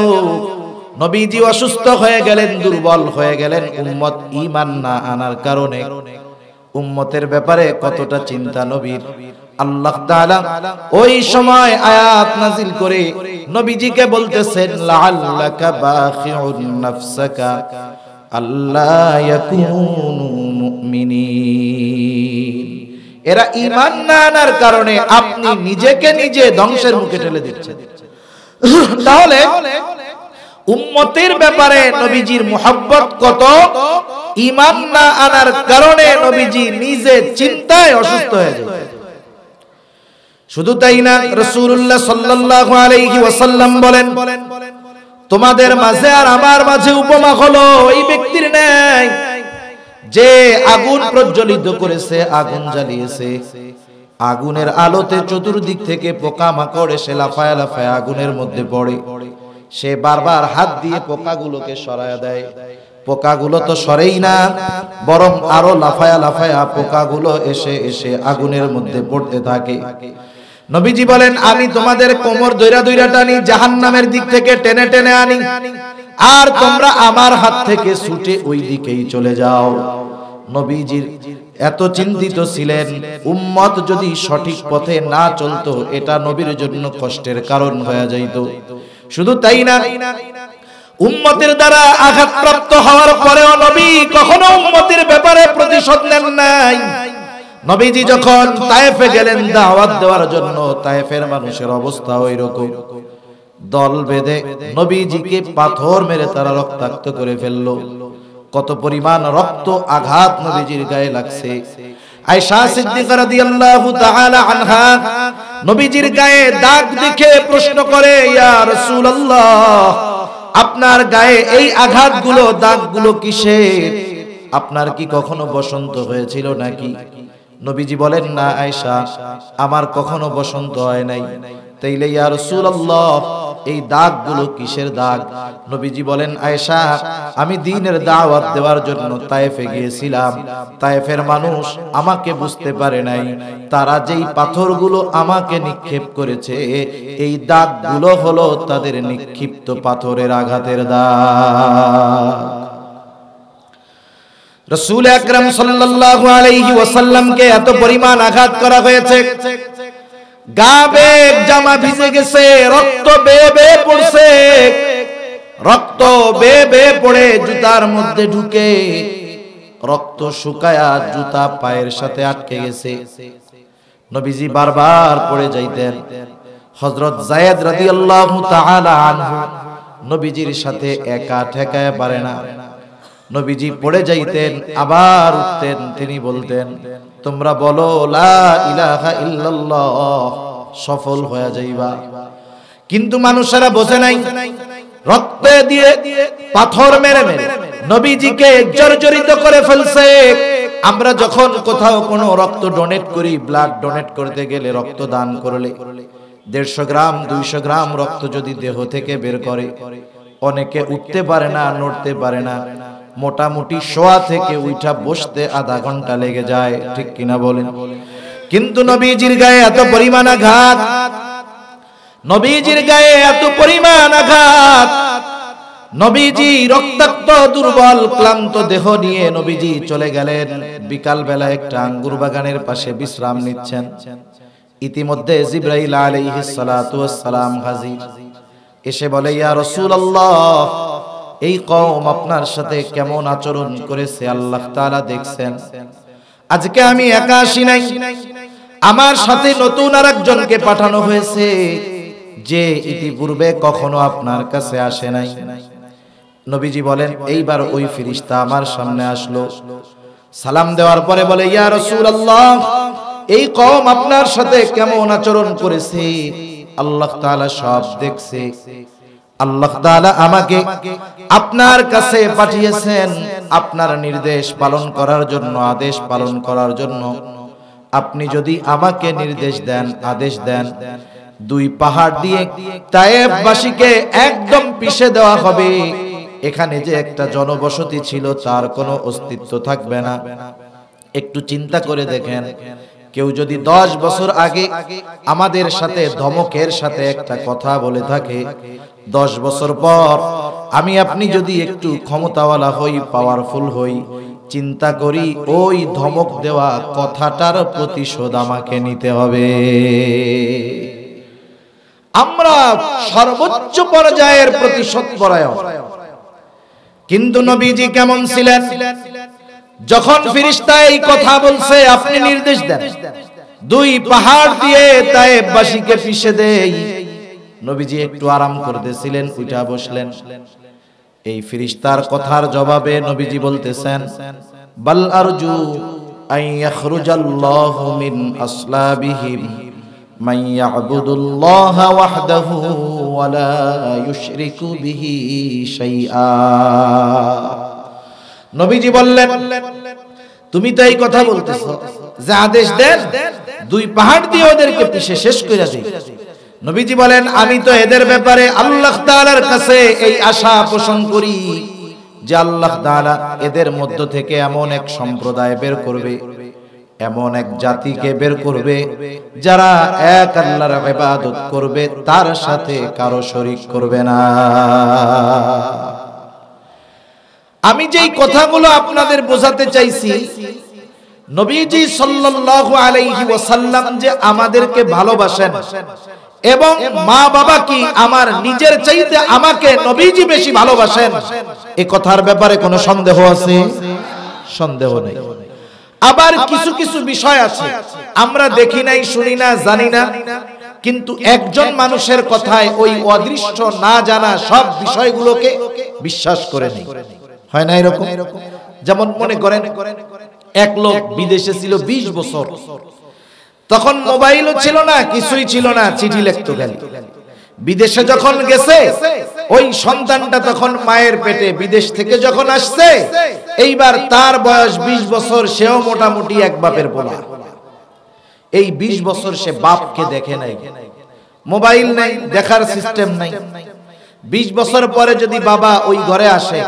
S1: নবীজি অসুস্থ হয়ে গেলেন, দুর্বল হয়ে গেলেন। উম্মত ঈমান না আনার কারণে উম্মতের ব্যাপারে কতটা চিন্তা নবীর। আল্লাহ তাআলা ওই সময় আয়াত নাযিল করে নবীজিকে বলতেছেন, লাআল্লাকা বাখিউন নাফসাকা আল্লা ইয়াকুনু মুমিনিন। এরা ঈমান না আনার কারণে আপনি নিজেকে নিজে ধ্বংসের মুখে ঠেলে দিচ্ছেন। তাহলে উম্মতের ব্যাপারে নবীজির মুহাব্বত কত, ঈমান না আনার কারণে নবীজি নিজে চিন্তায় অসুস্থ হয়ে যায়। শুধু তাই না, রাসূলুল্লাহ সাল্লাল্লাহু আলাইহি ওয়াসাল্লাম বলেন, তোমাদের মাঝে আর আমার মাঝে উপমা হলো এই ব্যক্তির ন্যায় যে আগুন প্রজ্বলিত করেছে, আগুন জ্বালিয়েছে, আগুনের আলোতে চতুর্দিক থেকে পোকামাকড় এসে লাফায়া লাফায়া আগুনের মধ্যে পড়ে। সে বারবার হাত দিয়ে পোকাগুলোকে সরায়া দেয়, পোকাগুলো তো সরেই না, বরং আরো লাফায়া লাফায়া পোকাগুলো এসে এসে আগুনের মধ্যে পড়তে থাকে। নবীজি বলেন, আমি তোমাদের কোমর দইরা দইরা টানি, জাহান্নামের দিক থেকে টেনে টেনে আনি, আর তোমরা আমার হাত থেকে ছুটে ওই দিকেই চলে যাও। নবীজির এত চিন্তিত ছিলেন, উম্মত যদি সঠিক পথে না চলতো, এটা নবীর জন্য কষ্টের কারণ হয়ে যাইত। শুধু তাই না, উম্মতের দ্বারা আঘাতপ্রাপ্ত হওয়ার পরেও নবী কখনো উম্মতের ব্যাপারে প্রতিশোধ নেন নাই। নবীজি যখন তায়েফে গেলেন দাওয়াত দেওয়ার জন্য, তায়েফের মানুষের অবস্থা ওইরকম, দল বেঁধে নবীজিকে পাথর মেরে তারা রক্তাক্ত করে ফেললো। কত পরিমাণ রক্ত আঘাত নবীজির গায়ে লাগছে। আয়েশা সিদ্দিকা রাদিয়াল্লাহু তাআলা আনহা নবীজির গায়ে দাগ দেখে প্রশ্ন করে, ইয়া রাসূলুল্লাহ, আপনার গায়ে এই আঘাতগুলো, দাগগুলো কিসের? আপনার কি কখনো বসন্ত হয়েছিল নাকি? নবীজি বলেন, না আয়েশা, আমার কখনো বসন্ত হয় নাই। তাইলে ইয়া রাসূলুল্লাহ, এই দাগগুলো কিসের দাগ? নবীজি বলেন, আয়েশা, আমি দ্বীনের দাওয়াত দেওয়ার জন্য তায়েফে গিয়েছিলাম। তায়েফের মানুষ আমাকে বুঝতে পারে নাই, তারা যেই পাথরগুলো আমাকে নিক্ষেপ করেছে এই দাগগুলো হলো তাদের নিক্ষিপ্ত পাথরের আঘাতের দাগ। রাসূল আকরাম সাল্লাল্লাহু আলাইহি ওয়াসাল্লামকে এত পরিমাণ আঘাত করা হয়েছে, গা বেয়ে জামা ভিজে গেছে, রক্ত বেয়ে বেয়ে পড়ছে, রক্ত বেয়ে বেয়ে পড়ে জুতার মধ্যে ঢুকে রক্ত শুকায়া জুতা পায়ের সাথে আটকে গেছে। নবীজি বারবার পড়ে যাইতেন। হযরত যায়েদ রাদিয়াল্লাহু তাআলা আনহু নবীজির সাথে একা ঠেকায় পারে না, নবীজি পড়ে যাইতেন, আবার উঠতেন, তিনি বলতেন, তোমরা বলো লা ইলাহা ইল্লাল্লাহ, সফল হয়ে যাইবা। কিন্তু মানুষেরা বোঝে নাই, রক্ত দিয়ে পাথর মেরে মেরে নবীজিকে জর্জরিত করে ফেলছে। আমরা যখন কোথাও কোনো রক্ত ডোনেট করি, ব্লাড ডোনেট করতে গেলে, রক্ত দান করলে 150 গ্রাম 200 গ্রাম রক্ত যদি দেহ থেকে বের করে, অনেকে উঠতে পারে না, নড়তে পারে না, মোটামুটি শোয়া থেকে উঠা বসতে আধা ঘন্টা লেগে যায়, ঠিক কিনা বলেন? কিন্তু নবীজির গায়ে এত পরিমাণ আঘাত, নবীজির গায়ে এত পরিমাণ আঘাত, নবীজি রক্তাক্ত দুর্বল ক্লান্ত দেহ নিয়ে নবীজি চলে গেলেন। বিকাল বেলা একটা আঙ্গুর বাগানের পাশে বিশ্রাম নিচ্ছেন। ইতিমধ্যে জিবরাইল আলাইহিস সালাতু ওয়াস সালাম হাজির, এসে বলে, ইয়া রাসূলুল্লাহ, এই কওম আপনার সাথে কেমন আচরণ করেছে আল্লাহ তাআলা দেখছেন। আজকে আমি একা আসি নাই, আমার সাথে নতুন আরেকজনকে পাঠানো হয়েছে, যে ইতিপূর্বে কখনো আপনার কাছে আসে নাই। নবীজি বলেন, এইবার ওই ফেরেশতা আমার সামনে আসলো, সালাম দেওয়ার পরে বলে, ইয়া রাসূলুল্লাহ, এই কওম আপনার সাথে কেমন আচরণ করেছে আল্লাহ তাআলা সব দেখছে। আল্লাহ তাআলা আমাকে আপনার কাছে পাঠিয়েছেন আপনার নির্দেশ পালন করার জন্য, আদেশ পালন করার জন্য। আপনি যদি আমাকে নির্দেশ দেন, আদেশ দেন, 2 পাহাড় দিয়ে তায়েফবাসীকে একদম পিষে দেওয়া হবে। এখানে যে একটা জনবসতি ছিল তার কোনো অস্তিত্ব থাকবে না। একটু চিন্তা করে দেখেন, কেউ যদি 10 বছর আগে আমাদের সাথে ধমকের সাথে একটা কথা বলে থাকে, 10 বছর পর আমি আপনি যদি একটু ক্ষমতাওয়ালা হই, পাওয়ারফুল হই, চিন্তা করি ওই ধমক দেওয়া কথাটার প্রতিশোধ আমাকে নিতে হবে। আমরা সর্বোচ্চ পর্যায়ের প্রতিশোধ পরায়ণ। কিন্তু নবীজি কেমন ছিলেন? যখন ফেরেশতা এই কথা বলছে, আপনি নির্দেশ দেন 2 পাহাড় দিয়ে তায়েফবাসীকে পিষে দেই, নবীজি একটু আরাম করতেছিলেন, উঠা বসলেন। এই ফেরেশতার কথার জবাবে নবীজি বলতেছেন, বাল আরজু আন ইয়াখরুজাল্লাহু মিন আসলাবিহিম মান ইয়াবুদুল্লাহা ওয়াহদাহু ওয়া লা ইউশরিকু বিহি শাইআ। নবীজি বললেন, তুমি তো এই কথা বলতেছো যে আদেশ দেন 2 পাহাড় দিয়ে ওদেরকে পিষে শেষ করে দেই। নবীজি বলেন, আমি তো এদের ব্যাপারে আল্লাহ তাআলার কাছে এই আশা পোষণ করি যে আল্লাহ তাআলা এদের মধ্য থেকে এমন এক সম্প্রদায় বের করবে, এমন এক জাতিকে বের করবে যারা এক আল্লাহর ইবাদত করবে, তার সাথে কারো শরীক করবে না। আমি যেই কথাগুলো আপনাদের বোঝাতে চাইছি, নবীজি সাল্লাল্লাহু আলাইহি ওয়াসাল্লাম যে আমাদেরকে ভালোবাসেন এবং মা বাবা কি আমার নিজের চাইতে আমাকে নবীজি বেশি ভালোবাসেন, এই কথার ব্যাপারে কোনো সন্দেহ আছে? সন্দেহ নেই। আবার কিছু কিছু বিষয় আছে আমরা দেখি নাই, শুনি না, জানি না, কিন্তু একজন মানুষের কথায় ওই অদৃশ্য না জানা সব বিষয়গুলোকে বিশ্বাস করে নেই, হয় না এরকম? যেমন মনে করেন, এক লোক বিদেশে ছিল 20 বছর, তখন মোবাইলও ছিল না, কিছুই ছিল না, চিঠি লিখতে গেল। বিদেশে যখন গেছে, ওই সন্তানটা তখন মায়ের পেটে, বিদেশ থেকে যখন আসছে, এইবার তার বয়স 20 বছর, সেও মোটামুটি এক বাপের পোলা। এই 20 বছর সে বাপকে দেখে নাই, মোবাইল নাই, দেখার সিস্টেম নাই। 20 বছর পরে যদি বাবা ওই ঘরে আসে,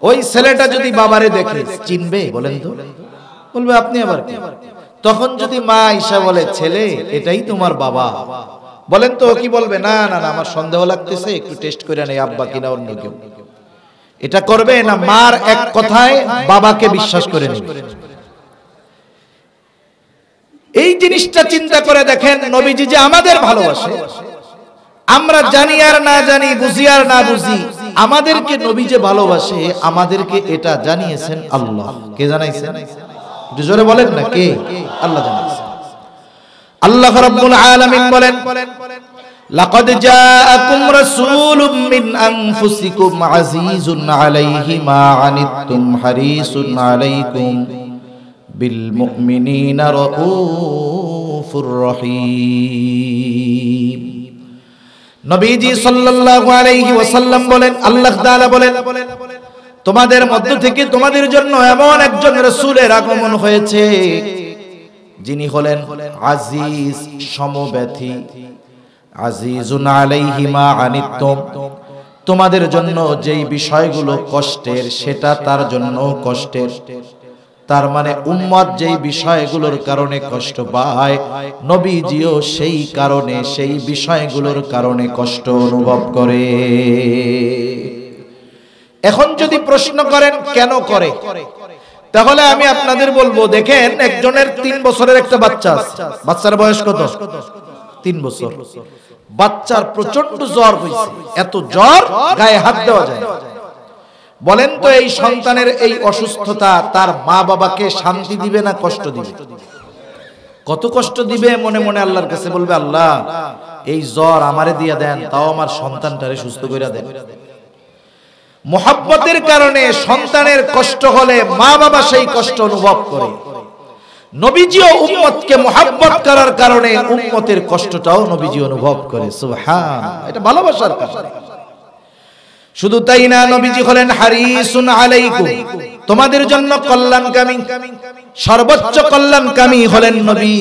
S1: ওই ছেলেটা যদি বাবারে দেখে চিনবে? বলেন তো, বলবে আপনি আবার কি? তখন যদি মা আয়েশা বলে ছেলে এটাই তোমার বাবা, বলেন তো কি বলবে? না না না, আমার সন্দেহ লাগতেছে, একটু টেস্ট করে নেই আব্বা কিনা অন্য কেউ। এটা করবে না, মার এক কথায় বাবাকে বিশ্বাস করে নেবে। এই জিনিসটা চিন্তা করে দেখেন, নবীজি যে আমাদের ভালোবাসে, আমরা জানি আর না জানি, বুঝি আর না বুঝি, আমাদেরকে নবী যে ভালোবাসে আমাদেরকে এটা জানিয়েছেন আল্লাহ। কে জানাইছেন? একটু জোরে বলেন না, কে? আল্লাহ জানাইছেন। আল্লাহ রাব্বুল আলামিন বলেন, লাকাদ জাআকুম রাসূলুম মিন আনফুসিকুম আজিজুন আলাইহি মা আনিতুম হারিসুন আলাইকুম বিল মুমিনিনা রাউফুর রহিম। নবীজি সাল্লাল্লাহু আলাইহি ওয়াসাল্লাম বলেন, আল্লাহ তাআলা বলেন, তোমাদের মধ্য থেকে তোমাদের জন্য এমন একজন রাসূলের আগমন হয়েছে যিনি হলেন আজিজ, সমব্যথী। আজিজুন আলাইহি মা আনিতুম, তোমাদের জন্য যেই বিষয়গুলো কষ্টের সেটা তার জন্য কষ্টের। তার মানে উম্মত যেই বিষয়গুলোর কারণে কষ্ট পায়, নবীজিও সেই কারণে, সেই বিষয়গুলোর কারণে কষ্ট অনুভব করে। এখন যদি প্রশ্ন করেন কেন করে, তাহলে আমি আপনাদের বলবো, দেখেন একজনের 3 বছরের একটা বাচ্চা আছে, বাচ্চার বয়স কত? 3 বছর। বাচ্চার প্রচন্ড জ্বর হয়েছে, এত জ্বর গায়ে হাত দেওয়া যায়। বলেন তো এই সন্তানের এই অসুস্থতা তার মা বাবাকে শান্তি দিবে না কষ্ট দিবে? কত কষ্ট দিবে। মনে মনে আল্লাহর কাছে বলবে, আল্লাহ এই জ্বর আমারে দিয়া দেন, তাও আমার সন্তানটারে সুস্থ কইরা দেন। মুহাব্বতের কারণে সন্তানের কষ্ট হলে মা বাবা সেই কষ্ট অনুভব করে। নবীজিও উম্মতকে মুহাব্বত করার কারণে উম্মতের কষ্টটাও নবীজি অনুভব করে। সুবহানাল্লাহ, এটা ভালোবাসার কারণ। শুধু তাই না, নবীজি হলেন হারিসুন আলাইকুম, তোমাদের জন্য কল্যাণকামী, সর্বোচ্চ কল্যাণকামী হলেন নবী।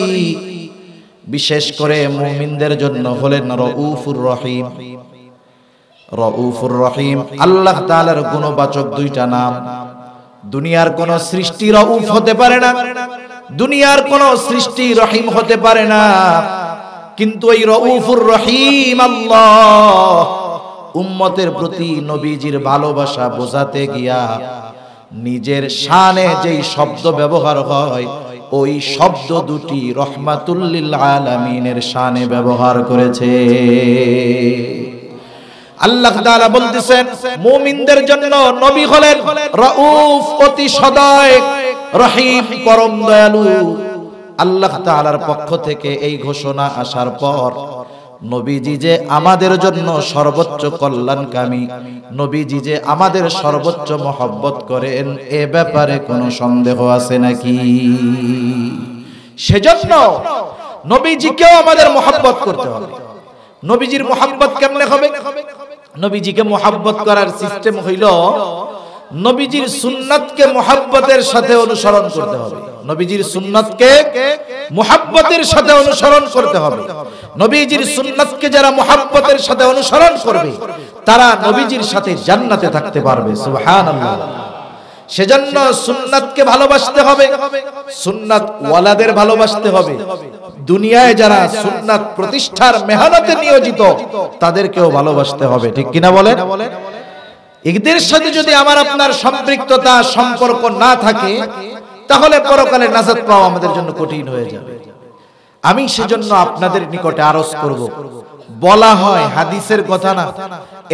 S1: বিশেষ করে মুমিনদের জন্য হলেন রাউফুর রহিম। রাউফুর রহিম আল্লাহ তাআলার গুণবাচক 2টা নাম। দুনিয়ার কোন সৃষ্টি রাউফ হতে পারে না, দুনিয়ার কোন সৃষ্টি রহিম হতে পারে না, কিন্তু এই রাউফুর রহিম আল্লাহ উম্মতের প্রতি নবীজির ভালোবাসা বোঝাতে গিয়া নিজের শানে যেই শব্দ ব্যবহার হয়, ওই শব্দ দুটি রহমাতুল লিল আলামিনের শানে ব্যবহার করেছে। আল্লাহ তাআলা বলতেছেন, মুমিনদের জন্য নবী হলেন রাউফ, অতি সদয়, রহিম, পরম দয়ালু। আল্লাহ তাআলার পক্ষ থেকে এই ঘোষণা আসার পর নবীজি যে আমাদের জন্য সর্বোচ্চ কল্যাণকামী, নবীজি যে আমাদের সর্বোচ্চ মহব্বত করেন, এ ব্যাপারে কোনো সন্দেহ আছে নাকি? সেজন্য নবীজিকেও আমাদের মহব্বত করতে হবে। নবীজির মহব্বত কেমনে হবে? নবীজিকে মহব্বত করার সিস্টেম হইল নবীজির সুন্নাতকে মহব্বতের সাথে অনুসরণ করতে হবে। নবীজির সুন্নাতকে মহব্বতের সাথে অনুসরণ করতে হবে। নবীজির সুন্নাতকে যারা মহব্বতের সাথে অনুসরণ করবে তারা নবীজির সাথে জান্নাতে থাকতে পারবে। সুবহানাল্লাহ। সেজন্য সুন্নাতকে ভালোবাসতে হবে, সুন্নাত ওয়ালাদের ভালোবাসতে হবে। দুনিয়ায় যারা সুন্নাত প্রতিষ্ঠার মেহনতে নিয়োজিত তাদেরকেও ভালোবাসতে হবে। ঠিক কিনা বলেন? এদের সাথে যদি আমার আপনার সম্পৃক্ততা, সম্পর্ক না থাকে, তাহলে পরকালে নাজাত পাওয়া আমাদের জন্য কঠিন হয়ে যাবে। আমি সেজন্য আপনাদের নিকটে আরজ করব, বলা হয় হাদিসের কথা না,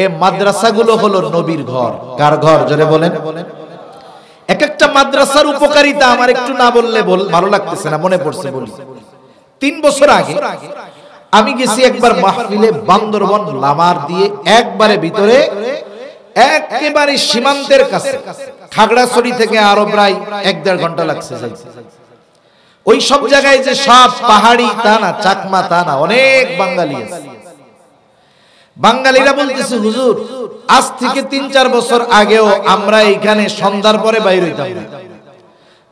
S1: এই মাদ্রাসাগুলো হলো নবীর ঘর। কার ঘর? জোরে বলেন। এক একটা মাদ্রাসার উপকারিতা আমার একটু না বললে ভালো লাগতেছে না, মনে পড়ছে বলি। 3 বছর আগে আমি গেছি একবার মাহফিলে, বান্দরবন লামার দিয়ে একবারে ভিতরে, একেবারে সীমান্তের কাছে, খাগড়াছড়ি থেকে আরো প্রায় 1-1.5 ঘন্টা লাগছে যাইতে। ওই সব জায়গায় যে সব পাহাড়ি তা না, চাকমা তা না, অনেক বাঙালি আছে। বাঙালিরা বলতেছে, হুজুর আজ থেকে 3-4 বছর আগেও আমরা এখানে সন্ধ্যার পরে বাইরে হইতাম না।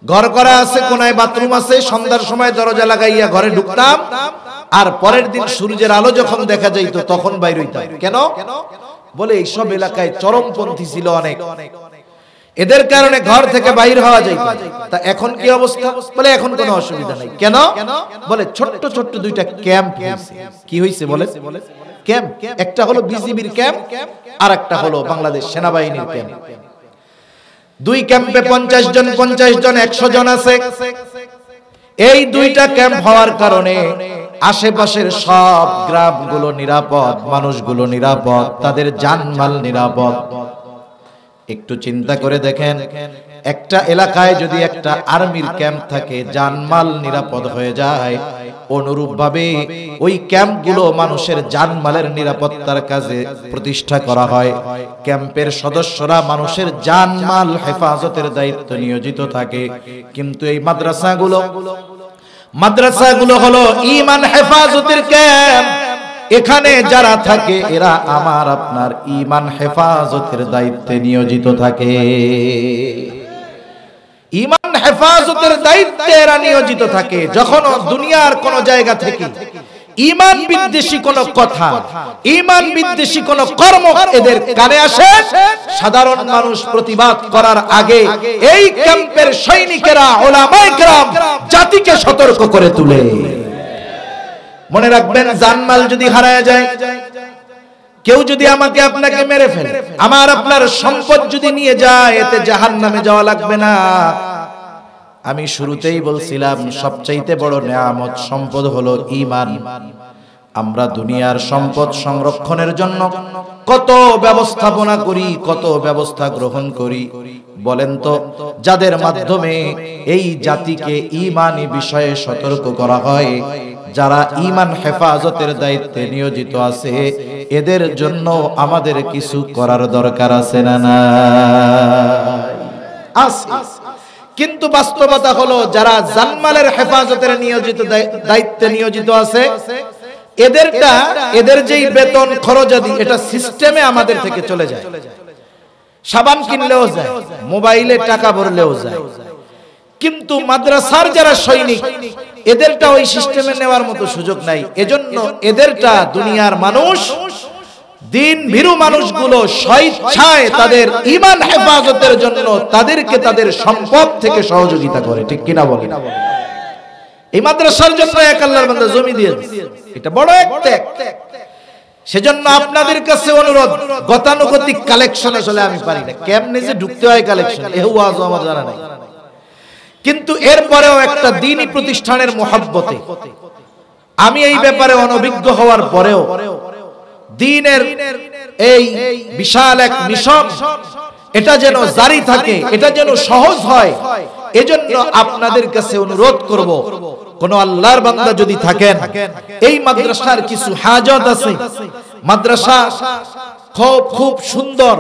S1: ঘর করা আছে, কোনায় বাথরুম আছে, সন্ধ্যার সময় দরজা লাগাইয়া ঘরে ঢুকতাম, আর পরের দিন সূর্যের আলো যখন দেখা যাইতো তখন বাইর হইতাম। কেন? বলে এইসব এলাকায় চরমপন্থী ছিল অনেক, এদের কারণে ঘর থেকে বাইর হওয়া যাইত না। তা এখন কি অবস্থা? বলে এখন কোনো অসুবিধা নাই। কেন? বলে ছোট্ট ছোট্ট দুইটা ক্যাম্প হইছে। কি হইছে বলে? ক্যাম্প। একটা হলো বিজিবির ক্যাম্প, আর একটা হলো বাংলাদেশ সেনাবাহিনীর ক্যাম্প। দুই ক্যাম্পে 50 জন 100 জন আছে। এই দুইটা ক্যাম্প হওয়ার কারণে আশেপাশের সব গ্রামগুলো নিরাপদ, মানুষগুলো নিরাপদ, তাদের জানমাল নিরাপদ। একটু চিন্তা করে দেখেন, একটা এলাকায় যদি একটা আর্মির ক্যাম্প থাকে, জানমাল নিরাপদ হয়ে যায়, অনুরূপভাবে ওই ক্যাম্পগুলো মানুষের জানমালের নিরাপত্তার কাজে প্রতিষ্ঠা করা হয়। ক্যাম্পের সদস্যরা মানুষের জানমাল হেফাজতের দায়িত্ব নিয়োজিত থাকে। কিন্তু এই মাদ্রাসাগুলো হলো ঈমান হেফাজতের ক্যাম্প। এখানে যারা থাকে এরা আমার আপনার ঈমান হেফাজতের দায়িত্বে নিয়োজিত থাকে। ঈমান হেফাজতের দায়িত্বে এরা নিয়োজিত থাকে। যখন দুনিয়ার কোন জায়গা থেকে ঈমান বিদ্বেষী কোন কথা, ঈমান বিদ্বেষী কোন কর্ম এদের কানে আসে, সাধারণ মানুষ প্রতিবাদ করার আগে এই ক্যাম্পের সৈনিকেরা, উলামায়ে কেরাম জাতিকে সতর্ক করে তুলে। মনে রাখবেন, জানমাল যদি হারায় যায়, কেউ যদি আমাকে আপনাকে মেরে ফেলে, আমার আপনার সম্পদ যদি নিয়ে যায়, এতে জাহান্নামে যাওয়া লাগবে না। আমি শুরুতেই বলছিলাম সবচাইতে বড় নেয়ামত সম্পদ হলো ঈমান। আমরা দুনিয়ার সম্পদ সংরক্ষণের জন্য কত ব্যবস্থাপনা করি, কত ব্যবস্থা গ্রহণ করি। বলেন তো, যাদের মাধ্যমে এই জাতিকে ঈমানি বিষয়ে সতর্ক করা হয়, যারা ঈমান হেফাজতের দায়িত্বে নিয়োজিত আছে, এদের জন্য আমাদের কিছু করার দরকার আছে না? কিন্তু বাস্তবতা হলো, যারা জানমালের হেফাজতের দায়িত্বে নিয়োজিত আছে, এদের যেই বেতন খরচাদি, এটা সিস্টেমে আমাদের থেকে চলে যায়। সাবান কিনলেও যায়, মোবাইলে টাকা ভরলেও যায়। কিন্তু মাদ্রাসার যারা সৈনিক, এদেরটা ওই সিস্টেমে নেওয়ার মতো সুযোগ নাই। এজন্য এদেরটা দুনিয়ার মানুষ, দিন ভীরু মানুষগুলো স্বেচ্ছায় তাদের ঈমান হেফাজতের জন্য তাদেরকে তাদের সম্পদ থেকে সহযোগিতা করে। ঠিক কিনা বলে? এই মাদ্রাসার জন্য এক আল্লাহর বান্দা জমি দিয়ে দিয়েছে, এটা বড় এক ত্যাগ। সেজন্য আপনাদের কাছে অনুরোধ, গতানুগতিক কালেকশন আসলে আমি পারি না, কেমনে যে ঢুকতে হয় কালেকশন, এও আজও আমার জানা নাই। কিন্তু এরপরেও একটা দ্বীনি প্রতিষ্ঠানের মুহাব্বতে, আমি এই ব্যাপারে অনভিজ্ঞ হওয়ার পরেও দ্বীনের এই বিশাল এক মিশন, এটা যেন জারি থাকে, এটা যেন সহজ হয়, এজন্য আপনাদের কাছে অনুরোধ করব, কোন আল্লাহর বান্দা যদি থাকেন, এই মাদ্রাসার কিছু হাজত আছে, মাদ্রাসা খুব সুন্দর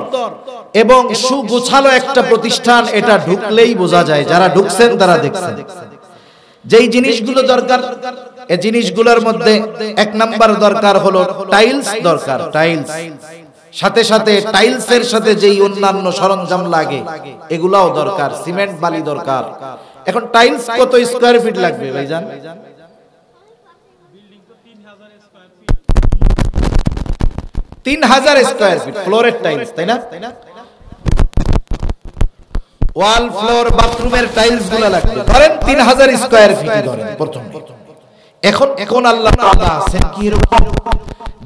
S1: এবং সুগোছালো একটা প্রতিষ্ঠান, এটা ঢুকলেই বোঝা যায়, যারা ঢুকছেন তারা দেখছেন। যেই জিনিসগুলো দরকার, এই জিনিসগুলোর মধ্যে এক নাম্বার দরকার হলো টাইলস দরকার। টাইলস সাথে সাথে টাইলসের সাথে যেই অন্যান্য সরঞ্জাম লাগে এগুলাও দরকার, সিমেন্ট বালি দরকার। এখন টাইলস কত স্কয়ার ফিট লাগবে ভাইজান? 3000 স্কয়ার ফিট ফ্লোরের টাইলস, তাই না? ওয়াল ফ্লোর বাথরুমের টাইলস গুলো লাগবে, ধরেন 3000 স্কয়ার ফিট ধরেন প্রথম। এখন আল্লাহ তাআলা আছেন কি এরকম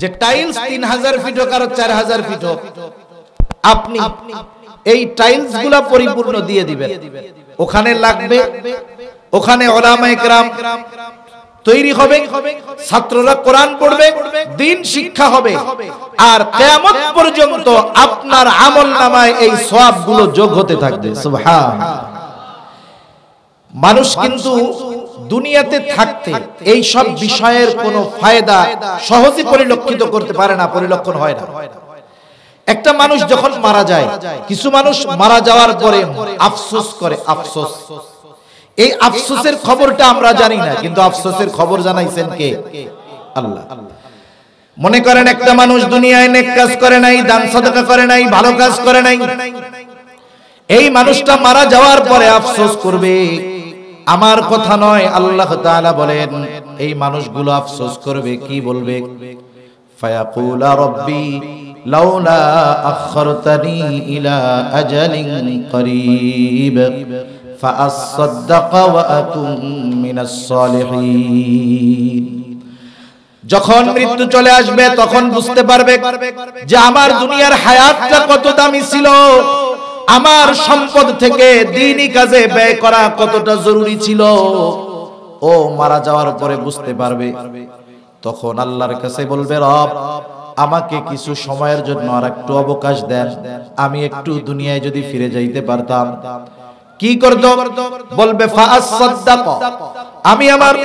S1: যে টাইলস 3000 ফিট হোক আর 4000 ফিট হোক, আপনি এই টাইলস গুলা পরিপূর্ণ দিয়ে দিবেন। ওখানে লাগবে, ওখানে উলামায়ে কেরাম তৈরি হবে, ছাত্ররা কোরআন পড়বে, দ্বীন শিক্ষা হবে, আর কিয়ামত পর্যন্ত আপনার আমলনামায় এই সওয়াবগুলো যোগ হতে থাকবে। সুবহানাল্লাহ। মানুষ কিন্তু দুনিয়াতে থাকতে এই সব বিষয়ের কোনো ফায়দা সহজে পরিলক্ষিত করতে পারে না, পরিলক্ষণ হয় না। একটা মানুষ যখন মারা যায়, কিছু মানুষ মারা যাওয়ার পরে আফসোস করে, আফসোস। এই আফসোসের খবরটা আমরা জানি না, কিন্তু আফসোসের খবর জানাইছেন কে? আল্লাহ। মনে করেন একটা মানুষ দুনিয়ায় নেক কাজ করে নাই, দান সাদাকা করে নাই, ভালো কাজ করে নাই, এই মানুষটা মারা যাওয়ার পরে আফসোস করবে, আমার কথা নয়, আল্লাহ তাআলা বলেন এই মানুষগুলো আফসোস করবে, কি বলবে? ফায়াকুলা রব্বি লাউলা আখরতানি ইলা আজালিন করিব ফাআসাদদাক ওয়া আকুন মিনাস সালিহিন। যখন মৃত্যু চলে আসবে তখন বুঝতে পারবে যে আমার দুনিয়ার হায়াতটা কত দামি ছিল, আমার সম্পদ থেকে দ্বীনি কাজে ব্যয় করা কতটা জরুরি ছিল। ও মারা যাওয়ার পরে বুঝতে পারবে। তখন আল্লাহর কাছে বলবে, রব আমাকে কিছু সময়ের জন্য আর একটু অবকাশ দেন, আমি একটু দুনিয়ায় যদি ফিরে যাইতে পারতাম। কি করতো? বলবে ফাআসাদদাক, আমি আমার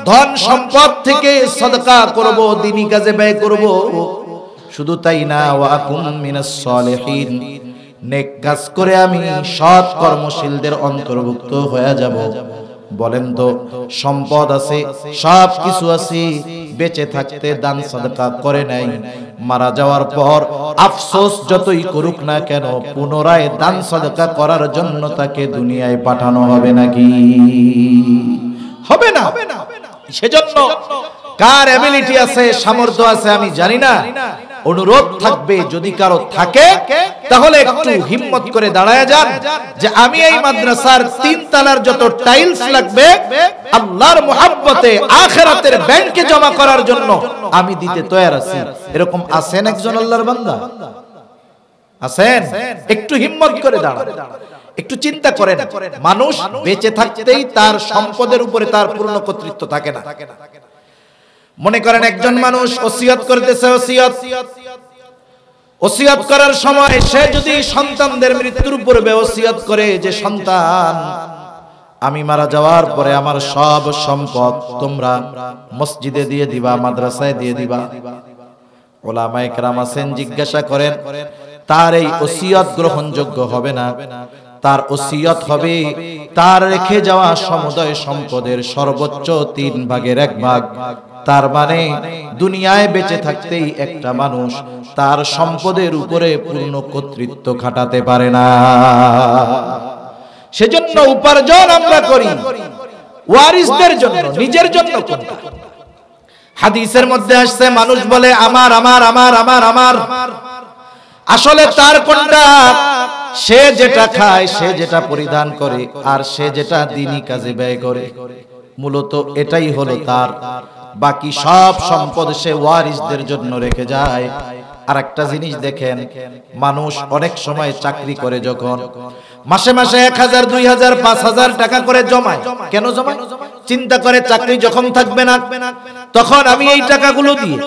S1: ধন সম্পদ থেকে সাদকা করব, দ্বীনি কাজে ব্যয় করব। শুধু তাই না, ওয়া আকুম মিনাস সালিহিন, নেক কাজ করে আমি সৎ কর্মশীলদের অন্তর্ভুক্ত হয়ে যাব। বলেন তো, সম্পদ আছে, সব কিছু আছে, বেঁচে থাকতে দান সাদকা করে নাই, মারা যাওয়ার পর আফসোস যতই করুক না কেন পুনরায় দান সাদকা করার জন্য তাকে দুনিয়ায় পাঠানো হবে নাকি? হবে না। সেজন্য কার এবিলিটি আছে, সামর্থ্য আছে আমি জানি না, অনুরোধ থাকবে যদি কারো থাকে তাহলে একটু হিম্মত করে দাঁড়ায় যান যে আমি এই মাদ্রাসার 3 তলার যত টাইলস লাগবে আল্লাহর মুহাব্বতে আখিরাতের ব্যাংকে জমা করার জন্য আমি দিতে তৈরি আছি। এরকম আছেন একজন আল্লাহর বান্দা? আছেন? একটু হিম্মত করে দাঁড়ান, একটু চিন্তা করেন। মানুষ বেঁচে থাকতেই তার সম্পদের উপরে তার পূর্ণ কর্তৃত্ব থাকে না। মনে করেন একজন মানুষ ওসিয়ত করতেছে, ওসিয়ত করার সময় সে যদি সন্তানদের মৃত্যুর পূর্বে ওসিয়ত করে যে সন্তান আমি মারা যাওয়ার পরে আমার সব সম্পদ তোমরা মসজিদে দিয়ে দিবা, মাদ্রাসায় দিয়ে দিবা। উলামায়ে কেরাম আছেন, জিজ্ঞাসা করেন তার এই ওসিয়ত গ্রহণযোগ্য হবে না। তার ওসিয়ত হবে তার রেখে যাওয়া সমুদয় সম্পদের সর্বোচ্চ 3 ভাগের 1 ভাগ। তার মানে দুনিয়ায় বেঁচে থাকতেই একটা মানুষ তার সম্পদের উপরে পূর্ণ কর্তৃত্ব খাটাতে পারে না। সেজন্য উপার্জন আমরা করি ওয়ারিসদের জন্য, নিজের জন্য কোনটা? হাদিসের মধ্যে আসছে মানুষ বলে আমার আমার আমার আমার আমার, আসলে তার কোনটা? সে যেটা খায়, সে যেটা পরিধান করে, আর সে যেটা দ্বীনি কাজে ব্যয় করে, মূলত এটাই হলো তার। বাকি সব সম্পদ সে ওয়ারিসদের জন্য রেখে যায়। আর একটা জিনিস দেখেন, মানুষ অনেক সময় চাকরি করে যখন মাসে মাসে 1000, 2000, 5000 টাকা করে জমায়। কেন জমায়? চিন্তা করে চাকরি যখন থাকবে না তখন আমি এই টাকাগুলো দিয়ে